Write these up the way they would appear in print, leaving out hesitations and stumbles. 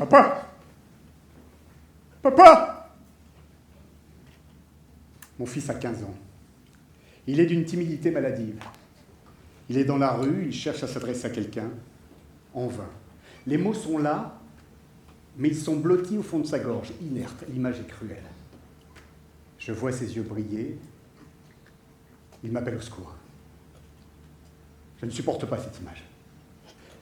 Papa! Papa! Mon fils a 15 ans. Il est d'une timidité maladive. Il est dans la rue, il cherche à s'adresser à quelqu'un, en vain. Les mots sont là, mais ils sont blottis au fond de sa gorge, inertes. L'image est cruelle. Je vois ses yeux briller. Il m'appelle au secours. Je ne supporte pas cette image.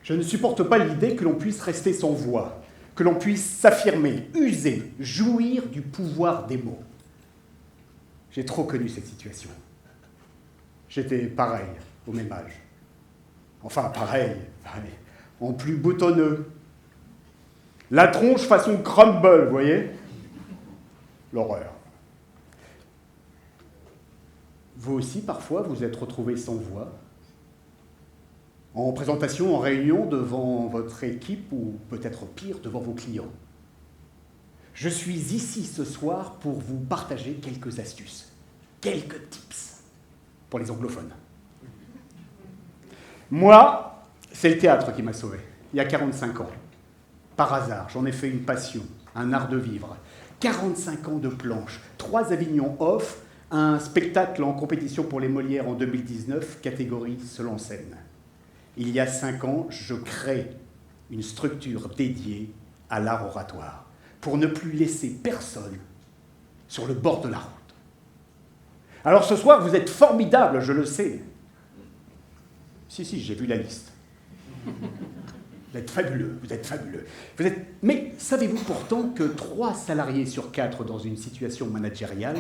Je ne supporte pas l'idée que l'on puisse rester sans voix, que l'on puisse s'affirmer, user, jouir du pouvoir des mots. J'ai trop connu cette situation. J'étais pareil, au même âge. Enfin, pareil, en plus boutonneux. La tronche façon crumble, vous voyez? L'horreur. Vous aussi, parfois, vous êtes retrouvé sans voix, en présentation, en réunion, devant votre équipe, ou peut-être pire, devant vos clients. Je suis ici ce soir pour vous partager quelques astuces, quelques tips pour les anglophones. Moi, c'est le théâtre qui m'a sauvé, il y a 45 ans. Par hasard, j'en ai fait une passion, un art de vivre. 45 ans de planche, 3 Avignon off, un spectacle en compétition pour les Molières en 2019, catégorie seul en scène. Il y a 5 ans, je crée une structure dédiée à l'art oratoire, pour ne plus laisser personne sur le bord de la route. Alors ce soir, vous êtes formidables, je le sais. Si, j'ai vu la liste. Vous êtes fabuleux, vous êtes fabuleux. Mais savez-vous pourtant que 3 salariés sur 4 dans une situation managériale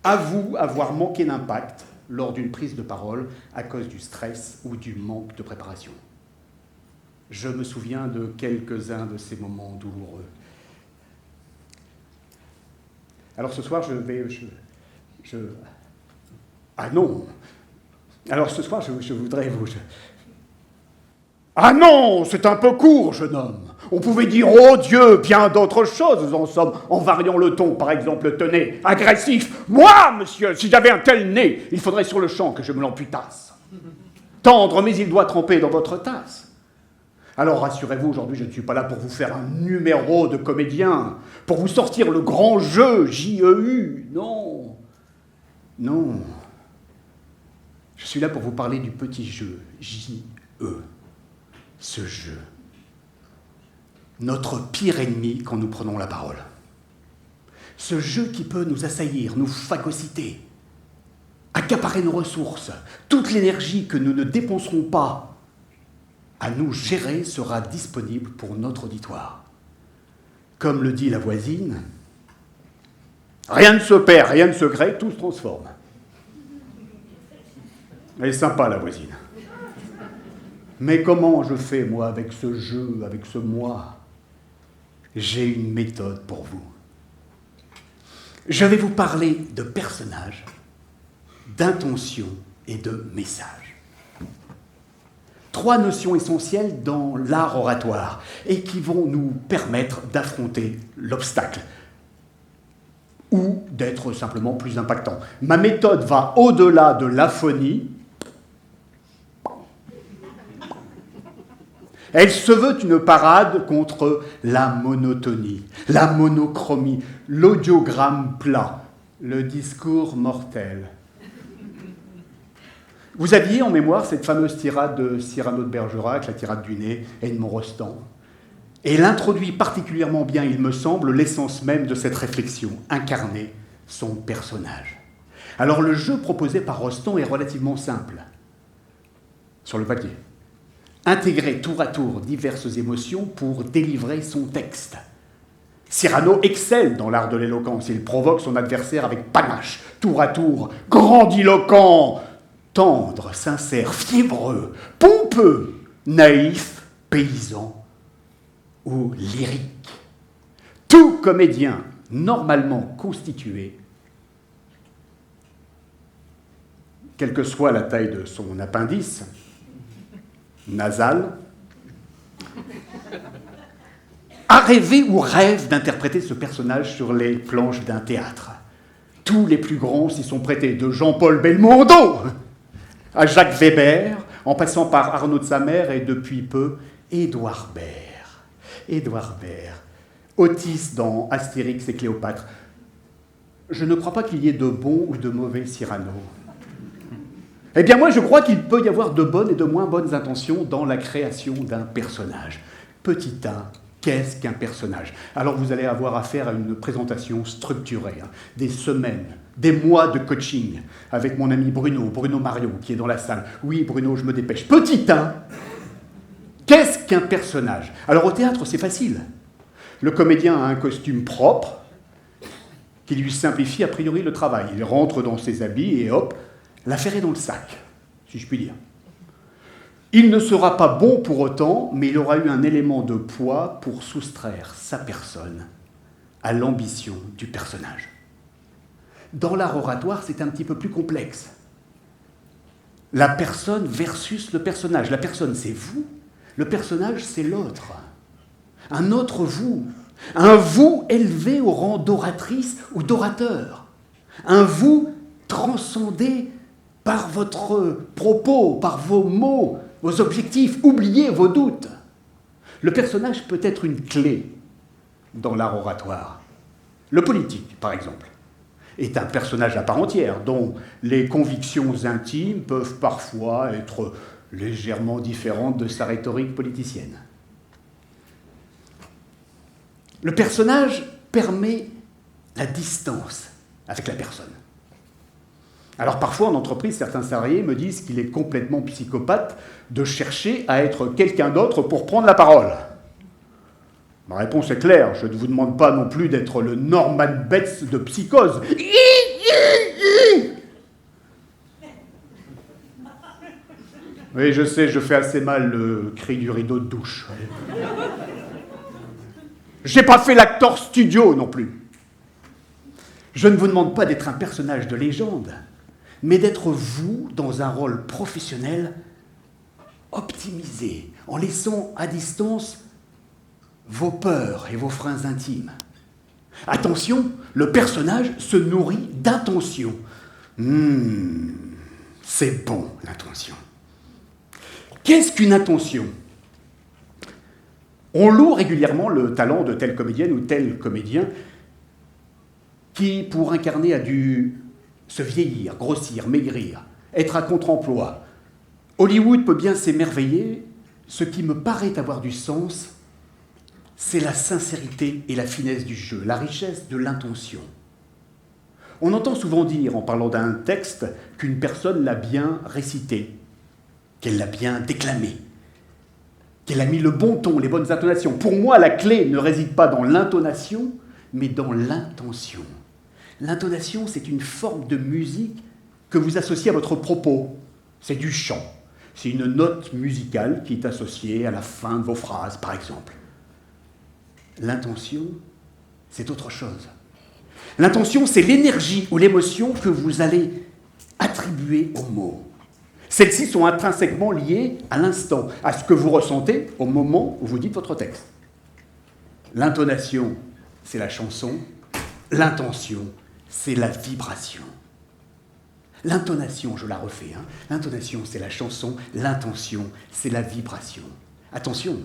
avouent avoir manqué d'impact lors d'une prise de parole à cause du stress ou du manque de préparation? Je me souviens de quelques-uns de ces moments douloureux. Alors ce soir, Ah non! Alors ce soir, je voudrais vous... Ah non, c'est un peu court, jeune homme. On pouvait dire, oh Dieu, bien d'autres choses, en somme, en variant le ton, par exemple, tenez, agressif. Moi, monsieur, si j'avais un tel nez, il faudrait sur le champ que je me l'amputasse. Tendre, mais il doit tremper dans votre tasse. Alors rassurez-vous, aujourd'hui, je ne suis pas là pour vous faire un numéro de comédien, pour vous sortir le grand jeu, J-E-U, non. Non. Je suis là pour vous parler du petit jeu, J-E. Ce jeu. Notre pire ennemi quand nous prenons la parole. Ce jeu qui peut nous assaillir, nous phagocyter, accaparer nos ressources. Toute l'énergie que nous ne dépenserons pas à nous gérer sera disponible pour notre auditoire. Comme le dit la voisine, rien ne se perd, rien ne se crée, tout se transforme. Elle est sympa, la voisine. Mais comment je fais, moi, avec ce jeu, avec ce moi? J'ai une méthode pour vous. Je vais vous parler de personnages, d'intentions et de messages. 3 notions essentielles dans l'art oratoire et qui vont nous permettre d'affronter l'obstacle ou d'être simplement plus impactant. Ma méthode va au-delà de l'aphonie. Elle se veut une parade contre la monotonie, la monochromie, l'audiogramme plat, le discours mortel. Vous aviez en mémoire cette fameuse tirade de Cyrano de Bergerac, la tirade du nez, Edmond Rostand. Et elle introduit particulièrement bien, il me semble, l'essence même de cette réflexion, incarner son personnage. Alors le jeu proposé par Rostand est relativement simple, sur le papier. Intégrer tour à tour diverses émotions pour délivrer son texte. Cyrano excelle dans l'art de l'éloquence. Il provoque son adversaire avec panache, tour à tour, grandiloquent, tendre, sincère, fiévreux, pompeux, naïf, paysan ou lyrique. Tout comédien normalement constitué, quelle que soit la taille de son appendice, nasal, a rêvé ou rêve d'interpréter ce personnage sur les planches d'un théâtre. Tous les plus grands s'y sont prêtés, de Jean-Paul Belmondo à Jacques Weber, en passant par Arnaud de Samer et depuis peu, Édouard Baird. Édouard Baird, Otis dans Astérix et Cléopâtre. Je ne crois pas qu'il y ait de bons ou de mauvais Cyrano. Eh bien moi je crois qu'il peut y avoir de bonnes et de moins bonnes intentions dans la création d'un personnage. Petit 1, qu'est-ce qu'un personnage? Alors vous allez avoir affaire à une présentation structurée, des semaines, des mois de coaching avec mon ami Bruno Mario qui est dans la salle. Oui Bruno, je me dépêche. Petit 1, qu'est-ce qu'un personnage? Alors au théâtre c'est facile. Le comédien a un costume propre qui lui simplifie a priori le travail. Il rentre dans ses habits et hop, l'affaire est dans le sac, si je puis dire. Il ne sera pas bon pour autant, mais il aura eu un élément de poids pour soustraire sa personne à l'ambition du personnage. Dans l'art oratoire, c'est un petit peu plus complexe. La personne versus le personnage. La personne, c'est vous. Le personnage, c'est l'autre. Un autre vous. Un vous élevé au rang d'oratrice ou d'orateur. Un vous transcendé par votre propos, par vos mots, vos objectifs. Oubliez vos doutes. Le personnage peut être une clé dans l'art oratoire. Le politique, par exemple, est un personnage à part entière, dont les convictions intimes peuvent parfois être légèrement différentes de sa rhétorique politicienne. Le personnage permet la distance avec la personne. Alors parfois en entreprise, certains salariés me disent qu'il est complètement psychopathe de chercher à être quelqu'un d'autre pour prendre la parole. Ma réponse est claire, je ne vous demande pas non plus d'être le Norman Bates de Psychose. Oui, je sais, je fais assez mal le cri du rideau de douche. J'ai pas fait l'acteur studio non plus. Je ne vous demande pas d'être un personnage de légende, mais d'être vous dans un rôle professionnel optimisé, en laissant à distance vos peurs et vos freins intimes. Attention, le personnage se nourrit d'intention. C'est bon, l'intention. Qu'est-ce qu'une intention? On loue régulièrement le talent de telle comédienne ou tel comédien qui, pour incarner, a dû se vieillir, grossir, maigrir, être à contre-emploi. Hollywood peut bien s'émerveiller. Ce qui me paraît avoir du sens, c'est la sincérité et la finesse du jeu, la richesse de l'intention. On entend souvent dire, en parlant d'un texte, qu'une personne l'a bien récité, qu'elle l'a bien déclamé, qu'elle a mis le bon ton, les bonnes intonations. Pour moi, la clé ne réside pas dans l'intonation, mais dans l'intention. L'intonation, c'est une forme de musique que vous associez à votre propos. C'est du chant. C'est une note musicale qui est associée à la fin de vos phrases, par exemple. L'intention, c'est autre chose. L'intention, c'est l'énergie ou l'émotion que vous allez attribuer aux mots. Celles-ci sont intrinsèquement liées à l'instant, à ce que vous ressentez au moment où vous dites votre texte. L'intonation, c'est la chanson. L'intention, c'est la vibration. L'intonation, je la refais, L'intonation, c'est la chanson. L'intention, c'est la vibration. Attention,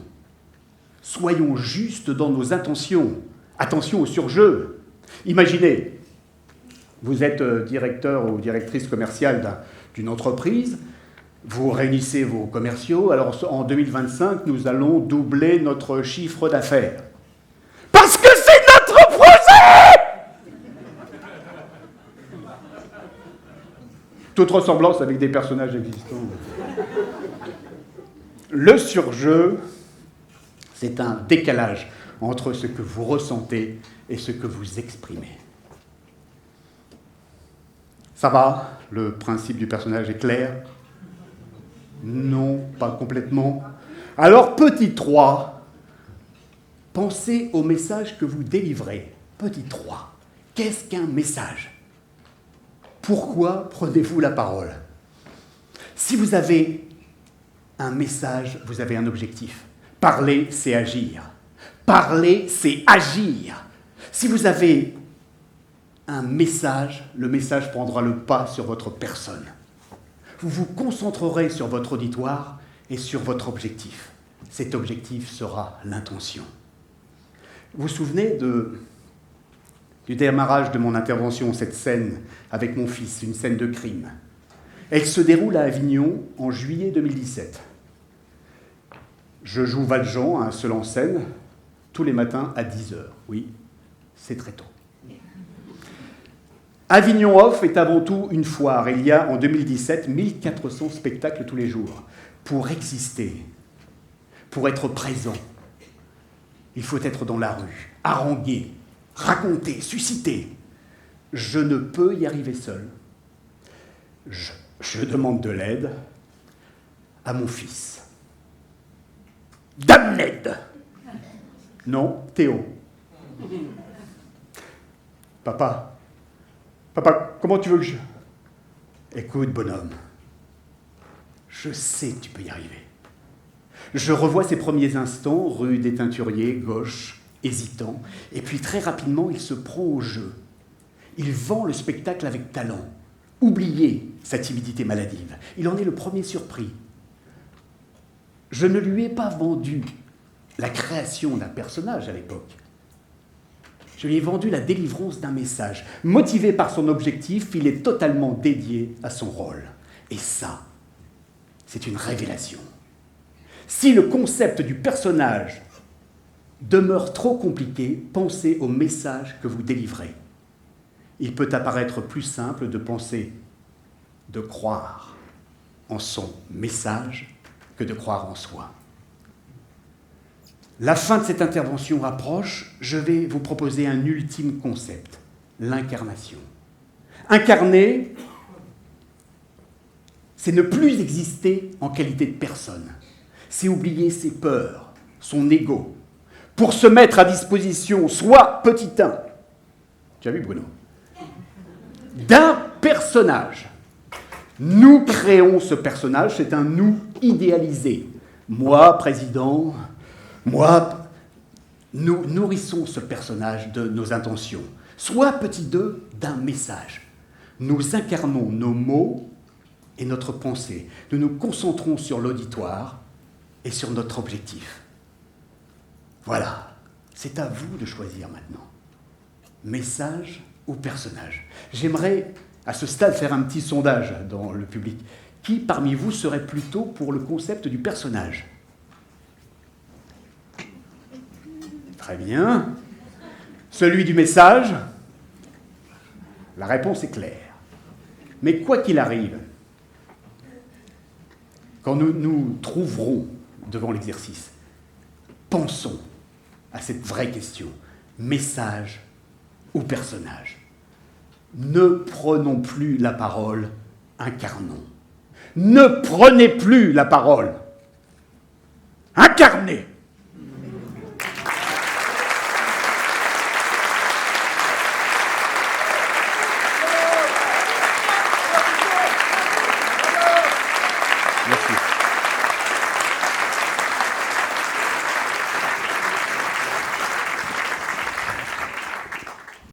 soyons justes dans nos intentions. Attention au surjeu. Imaginez, vous êtes directeur ou directrice commerciale d'une entreprise, vous réunissez vos commerciaux, alors en 2025, nous allons doubler notre chiffre d'affaires. Parce que c'est notre projet! Toute ressemblance avec des personnages existants. Le surjeu, c'est un décalage entre ce que vous ressentez et ce que vous exprimez. Ça va? Le principe du personnage est clair? Non, pas complètement. Alors, petit 3, pensez au message que vous délivrez. Petit 3, qu'est-ce qu'un message? Pourquoi prenez-vous la parole? Si vous avez un message, vous avez un objectif. Parler, c'est agir. Parler, c'est agir. Si vous avez un message, le message prendra le pas sur votre personne. Vous vous concentrerez sur votre auditoire et sur votre objectif. Cet objectif sera l'intention. Vous vous souvenez du démarrage de mon intervention, cette scène avec mon fils, une scène de crime. Elle se déroule à Avignon en juillet 2017. Je joue Valjean à un seul en scène, tous les matins à 10h. Oui, c'est très tôt. Avignon Off est avant tout une foire. Il y a en 2017 1400 spectacles tous les jours. Pour exister, pour être présent, il faut être dans la rue, haranguer, raconter, susciter. Je ne peux y arriver seul. Je demande de l'aide à mon fils. Damned! Non, Théo. Papa, comment tu veux que je... Écoute, bonhomme, je sais que tu peux y arriver. Je revois ses premiers instants, rue des Teinturiers, gauche, hésitant, et puis très rapidement, il se prend au jeu. Il vend le spectacle avec talent. Oubliez sa timidité maladive. Il en est le premier surpris. Je ne lui ai pas vendu la création d'un personnage à l'époque. Je lui ai vendu la délivrance d'un message. Motivé par son objectif, il est totalement dédié à son rôle. Et ça, c'est une révélation. Si le concept du personnage demeure trop compliqué, pensez au message que vous délivrez. Il peut apparaître plus simple de penser, de croire en son message que de croire en soi. La fin de cette intervention approche, je vais vous proposer un ultime concept, l'incarnation. Incarner, c'est ne plus exister en qualité de personne. C'est oublier ses peurs, son ego, pour se mettre à disposition, soit petit 1, tu as vu Bruno, d'un personnage. Nous créons ce personnage, c'est un nous idéalisé. Moi, président, nous nourrissons ce personnage de nos intentions, soit petit 2, d'un message. Nous incarnons nos mots et notre pensée. Nous nous concentrons sur l'auditoire et sur notre objectif. Voilà, c'est à vous de choisir maintenant. Message ou personnage. J'aimerais, à ce stade, faire un petit sondage dans le public. Qui, parmi vous, serait plutôt pour le concept du personnage ? Très bien. Celui du message ? La réponse est claire. Mais quoi qu'il arrive, quand nous nous trouverons devant l'exercice, pensons à cette vraie question. Message ou personnage ? Ne prenons plus la parole, incarnons. Ne prenez plus la parole, incarnez.